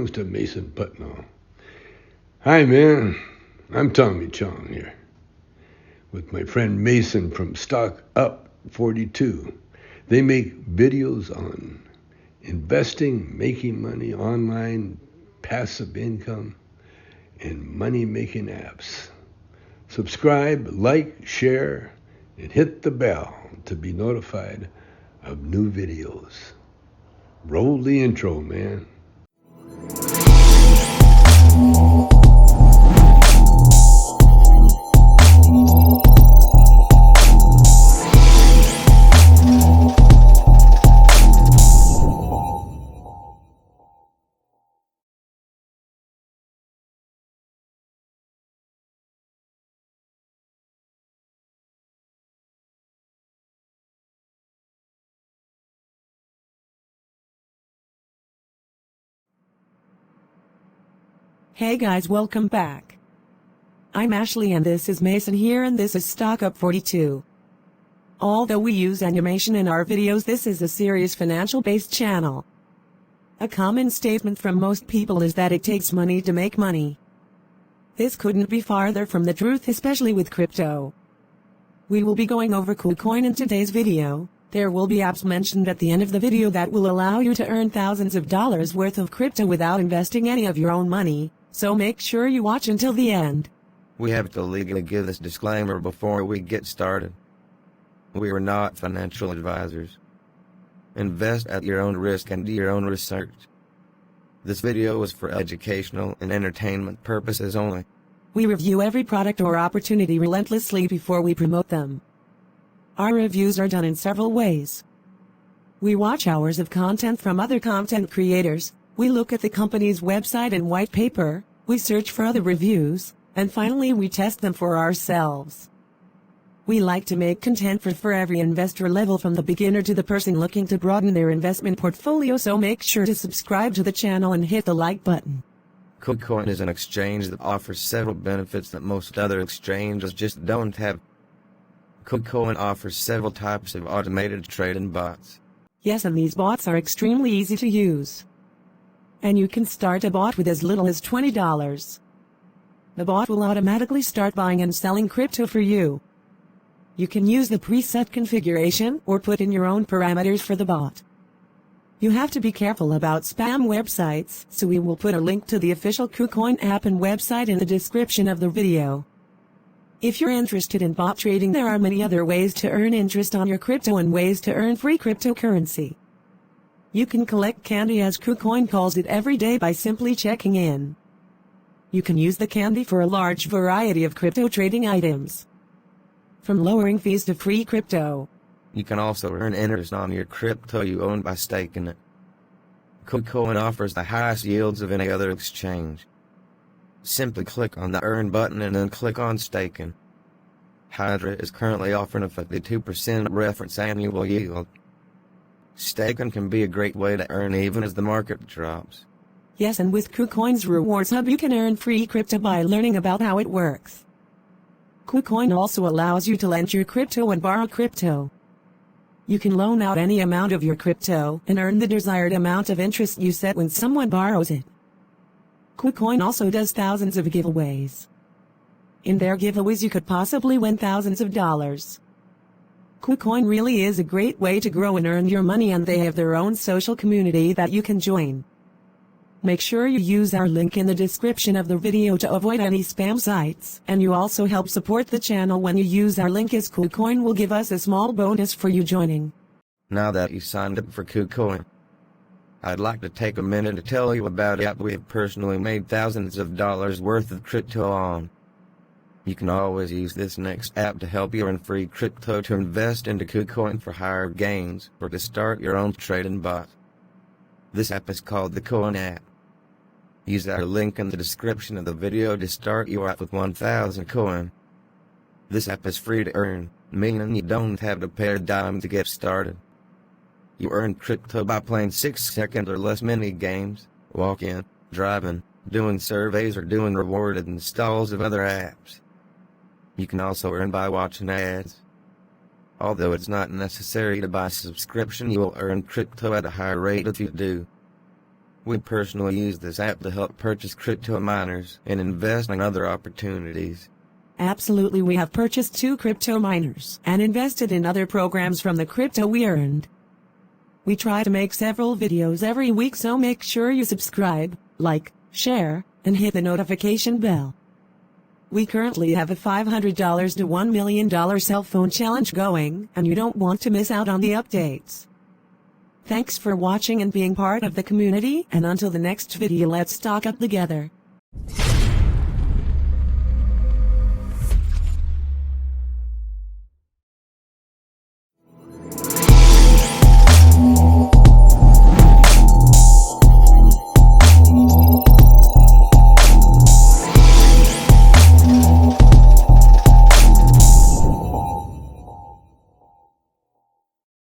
To Mason Putnell. Hi, man. I'm Tommy Chong here with my friend Mason from Stock Up 42. They make videos on investing, making money online, passive income, and money-making apps. Subscribe, like, share, and hit the bell to be notified of new videos. Roll the intro, man. Hey guys, welcome back. I'm Ashley and this is Mason here and this is Stock Up 42. Although we use animation in our videos, this is a serious financial-based channel. A common statement from most people is that it takes money to make money. This couldn't be farther from the truth, especially with crypto. We will be going over KuCoin in today's video. There will be apps mentioned at the end of the video that will allow you to earn thousands of dollars worth of crypto without investing any of your own money. So make sure you watch until the end. We have to legally give this disclaimer before we get started. We are not financial advisors. Invest at your own risk and do your own research. This video is for educational and entertainment purposes only. We review every product or opportunity relentlessly before we promote them. Our reviews are done in several ways. We watch hours of content from other content creators. We look at the company's website and white paper, we search for other reviews, and finally we test them for ourselves. We like to make content for every investor level, from the beginner to the person looking to broaden their investment portfolio, so make sure to subscribe to the channel and hit the like button. KuCoin is an exchange that offers several benefits that most other exchanges just don't have. KuCoin offers several types of automated trading bots. Yes, and these bots are extremely easy to use. And you can start a bot with as little as $20. The bot will automatically start buying and selling crypto for you. You can use the preset configuration or put in your own parameters for the bot. You have to be careful about spam websites, so we will put a link to the official KuCoin app and website in the description of the video. If you're interested in bot trading, there are many other ways to earn interest on your crypto and ways to earn free cryptocurrency. You can collect candy, as KuCoin calls it, every day by simply checking in. You can use the candy for a large variety of crypto trading items, from lowering fees to free crypto. You can also earn interest on your crypto you own by staking it. KuCoin offers the highest yields of any other exchange. Simply click on the Earn button and then click on Staking. Hydra is currently offering a 52% reference annual yield. Staking can be a great way to earn even as the market drops. Yes, and with KuCoin's Rewards Hub you can earn free crypto by learning about how it works. KuCoin also allows you to lend your crypto and borrow crypto. You can loan out any amount of your crypto and earn the desired amount of interest you set when someone borrows it. KuCoin also does thousands of giveaways. In their giveaways you could possibly win thousands of dollars. KuCoin really is a great way to grow and earn your money, and they have their own social community that you can join. Make sure you use our link in the description of the video to avoid any spam sites, and you also help support the channel when you use our link, as KuCoin will give us a small bonus for you joining. Now that you signed up for KuCoin, I'd like to take a minute to tell you about an app we have personally made thousands of dollars worth of crypto on. You can always use this next app to help you earn free crypto, to invest into KuCoin for higher gains, or to start your own trading bot. This app is called the KuCoin app. Use our link in the description of the video to start your app with 1,000 coin. This app is free to earn, meaning you don't have to pay a dime to get started. You earn crypto by playing 6-second or less mini games, walk-in, driving, doing surveys, or doing rewarded installs of other apps. You can also earn by watching ads. Although it's not necessary to buy a subscription, you will earn crypto at a higher rate if you do. We personally use this app to help purchase crypto miners and invest in other opportunities. Absolutely, we have purchased 2 crypto miners and invested in other programs from the crypto we earned. We try to make several videos every week, so make sure you subscribe, like, share, and hit the notification bell. We currently have a $500 to $1 million cell phone challenge going, and you don't want to miss out on the updates. Thanks for watching and being part of the community, and until the next video, let's stock up together.